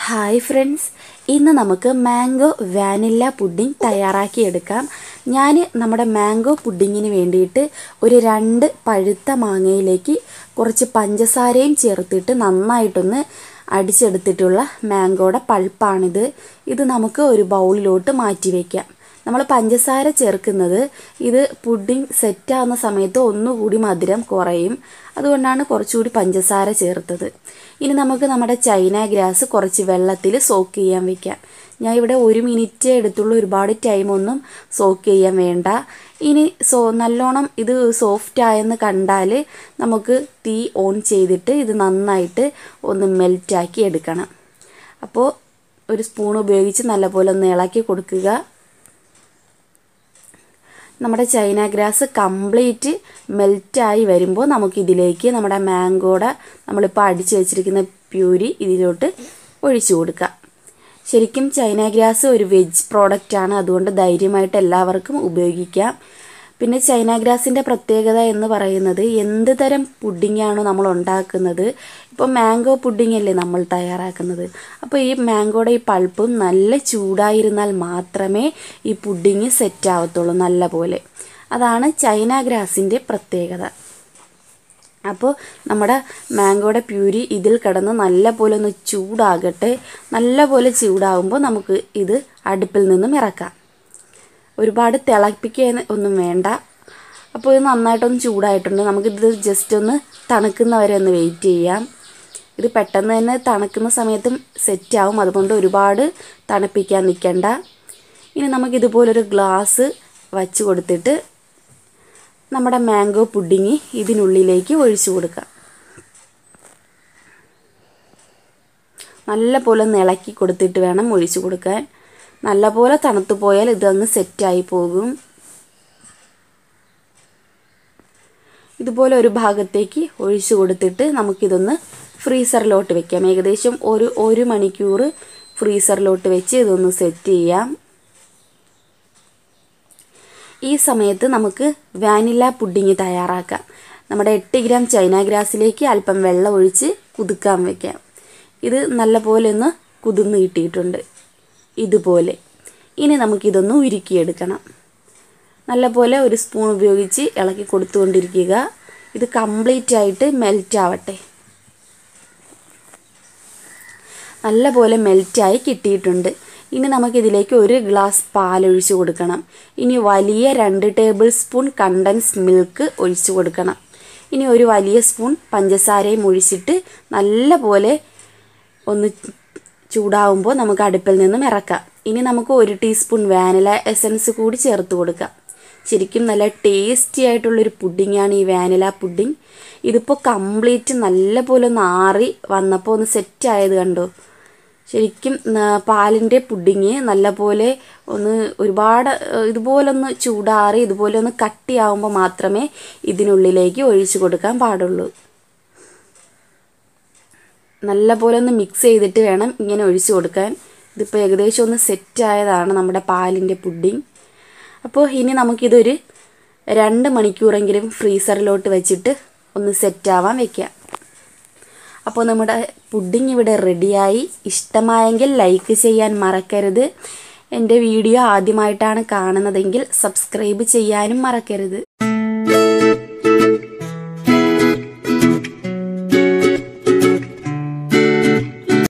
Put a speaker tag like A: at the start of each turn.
A: Hi friends, ഇന്ന് നമുക്ക് mango vanilla pudding തയ്യാറാക്കിയെടുക്കാം. ഞാൻ നമ്മുടെ മാംഗോ പുഡിങ്ങിന് വേണ്ടിയിട്ട് ഒരു 2 പഴുത്ത മാങ്ങയിലേക്ക് കുറച്ച് പഞ്ചസാരയും ചേർത്തിട്ട് നന്നായിട്ടൊന്ന് അടിച്ചെടുത്തിട്ടുള്ള മാംഗോയുടെ പൾപ്പാണിത്. ഇത് നമുക്ക് ഒരു ബൗളിലോട്ട് മാറ്റി വയ്ക്കാം. നമ്മൾ പഞ്ചസാര ചേർക്കുന്നത് ഇത് പുഡിംഗ് സെറ്റാകുന്ന സമയത്ത് ഒന്നുകൂടി മധുരം കുറയും, അതുകൊണ്ടാണ് കുറച്ചുകൂടി പഞ്ചസാര ചേർത്തത്. ഇനി നമുക്ക് നമ്മുടെ ചൈന ഗ്രാസ് കുറച്ച് വെള്ളത്തിൽ സോക്ക് ചെയ്യാൻ വയ്ക്കാം. ഞാൻ ഇവിടെ 1 മിനിറ്റ് എടുത്തുള്ള, ഒരുപാട് ടൈമൊന്നും സോക്ക് ചെയ്യാൻ വേണ്ട. ഇനി നല്ലോണം ഇത് സോഫ്റ്റ് ആയെന്ന് കണ്ടാൽ നമുക്ക് തീ ഓൺ ചെയ്തിട്ട് ഇത് നന്നായിട്ട് ഒന്ന് മെൽറ്റാക്കി എടുക്കണം. അപ്പോൾ ഒരു സ്പൂൺ ഉപയോഗിച്ച് നല്ലപോലെ ഒന്ന് ഇളക്കി കൊടുക്കുക. നമ്മുടെ ചൈന ഗ്രാസ് കംപ്ലീറ്റ് മെൽറ്റായി വരുമ്പോൾ നമുക്കിതിലേക്ക് നമ്മുടെ മാംഗോയുടെ നമ്മളിപ്പോൾ അടിച്ച് വെച്ചിരിക്കുന്ന പ്യൂരി ഇതിലോട്ട് ഒഴിച്ചു കൊടുക്കുക. ശരിക്കും ചൈന ഗ്രാസ് ഒരു വെജ് പ്രോഡക്റ്റാണ്, അതുകൊണ്ട് ധൈര്യമായിട്ട് എല്ലാവർക്കും ഉപയോഗിക്കാം. പിന്നെ ചൈന ഗ്രാസിൻ്റെ പ്രത്യേകത എന്ന് പറയുന്നത് എന്ത് തരം പുഡിങ്ങാണോ നമ്മൾ ഉണ്ടാക്കുന്നത്, ഇപ്പോൾ മാംഗോ പുഡിംഗ് അല്ലേ നമ്മൾ തയ്യാറാക്കുന്നത്, അപ്പോൾ ഈ മാംഗോയുടെ ഈ പൾപ്പും നല്ല ചൂടായിരുന്നാൽ മാത്രമേ ഈ പുഡിങ് സെറ്റ് ആവത്തുള്ളൂ നല്ല പോലെ. അതാണ് ചൈന ഗ്രാസിൻ്റെ പ്രത്യേകത. അപ്പോൾ നമ്മുടെ മാംഗോയുടെ പ്യൂരി ഇതിൽ കിടന്ന് നല്ല പോലെ ഒന്ന് ചൂടാകട്ടെ. നല്ല പോലെ ചൂടാകുമ്പോൾ നമുക്ക് ഇത് അടുപ്പിൽ നിന്നും ഇറക്കാം. ഒരുപാട് തിളപ്പിക്കാൻ ഒന്നും വേണ്ട. അപ്പോൾ ഇത് നന്നായിട്ടൊന്ന് ചൂടായിട്ടുണ്ട്. നമുക്കിത് ജസ്റ്റ് ഒന്ന് തണുക്കുന്നവരെ ഒന്ന് വെയിറ്റ് ചെയ്യാം. ഇത് പെട്ടെന്ന് തന്നെ തണുക്കുന്ന സമയത്തും സെറ്റാവും, അതുകൊണ്ട് ഒരുപാട് തണുപ്പിക്കാൻ നിൽക്കണ്ട. ഇനി നമുക്കിതുപോലൊരു ഗ്ലാസ് വച്ച് കൊടുത്തിട്ട് നമ്മുടെ മാംഗോ പുഡിങ് ഇതിനുള്ളിലേക്ക് ഒഴിച്ചു കൊടുക്കാം. നല്ല പോലെ ഒന്ന് ഇളക്കി കൊടുത്തിട്ട് വേണം ഒഴിച്ചു കൊടുക്കാൻ. നല്ലപോലെ തണുത്തു പോയാൽ ഇതങ്ങ് സെറ്റായി പോകും. ഇതുപോലെ ഒരു ഭാഗത്തേക്ക് ഒഴിച്ചു കൊടുത്തിട്ട് നമുക്കിതൊന്ന് ഫ്രീസറിലോട്ട് വെക്കാം. ഏകദേശം ഒരു മണിക്കൂർ ഫ്രീസറിലോട്ട് വെച്ച് ഇതൊന്ന് സെറ്റ് ചെയ്യാം. ഈ സമയത്ത് നമുക്ക് വാനില പുഡിങ് തയ്യാറാക്കാം. നമ്മുടെ 8 ഗ്രാം ചൈന ഗ്രാസിലേക്ക് അല്പം വെള്ളം ഒഴിച്ച് കുതുക്കാൻ വയ്ക്കാം. ഇത് നല്ലപോലെ ഒന്ന് കുതിർന്ന് കിട്ടിയിട്ടുണ്ട് ഇതുപോലെ. ഇനി നമുക്കിതൊന്ന് ഉരുക്കിയെടുക്കണം. നല്ലപോലെ ഒരു സ്പൂൺ ഉപയോഗിച്ച് ഇളക്കി കൊടുത്തുകൊണ്ടിരിക്കുക. ഇത് കംപ്ലീറ്റ് ആയിട്ട് മെൽറ്റ് ആവട്ടെ. നല്ലപോലെ മെൽറ്റായി കിട്ടിയിട്ടുണ്ട്. ഇനി നമുക്കിതിലേക്ക് 1 ഗ്ലാസ് പാലൊഴിച്ച് കൊടുക്കണം. ഇനി വലിയ 2 ടേബിൾ സ്പൂൺ കണ്ടൻസ് മിൽക്ക് ഒഴിച്ചു കൊടുക്കണം. ഇനി ഒരു വലിയ സ്പൂൺ പഞ്ചസാരയും ഒഴിച്ചിട്ട് നല്ലപോലെ ഒന്ന് ചൂടാവുമ്പോൾ നമുക്ക് അടുപ്പിൽ നിന്നും ഇറക്കാം. ഇനി നമുക്ക് 1 ടീസ്പൂൺ വാനില എസൻസ് കൂടി ചേർത്ത് കൊടുക്കാം. ശരിക്കും നല്ല ടേസ്റ്റി ആയിട്ടുള്ളൊരു പുഡിങ്ങാണ് ഈ വാനില പുഡിങ്. ഇതിപ്പോൾ കംപ്ലീറ്റ് നല്ല പോലെ ഒന്ന് ആറി വന്നപ്പോൾ ഒന്ന് സെറ്റ് ആയത് കണ്ടോ. ശരിക്കും പാലിൻ്റെ പുഡിങ് നല്ല പോലെ ഒന്ന് ഒരുപാട് ഇതുപോലൊന്ന് ചൂടാറി ഇതുപോലെ ഒന്ന് കട്ടിയാവുമ്പോൾ മാത്രമേ ഇതിനുള്ളിലേക്ക് ഒഴിച്ചു കൊടുക്കാൻ പാടുള്ളൂ. നല്ല പോലെ ഒന്ന് മിക്സ് ചെയ്തിട്ട് വേണം ഇങ്ങനെ ഒഴിച്ചു കൊടുക്കാൻ. ഇതിപ്പോൾ ഏകദേശം ഒന്ന് സെറ്റായതാണ് നമ്മുടെ പാലിൻ്റെ പുഡിങ്. അപ്പോൾ ഇനി നമുക്കിതൊരു 2 മണിക്കൂറെങ്കിലും ഫ്രീസറിലോട്ട് വെച്ചിട്ട് ഒന്ന് സെറ്റാവാൻ വയ്ക്കാം. അപ്പോൾ നമ്മുടെ പുഡിങ് ഇവിടെ റെഡിയായി. ഇഷ്ടമായെങ്കിൽ ലൈക്ക് ചെയ്യാൻ മറക്കരുത്. എൻ്റെ വീഡിയോ ആദ്യമായിട്ടാണ് കാണുന്നതെങ്കിൽ സബ്സ്ക്രൈബ് ചെയ്യാനും മറക്കരുത്.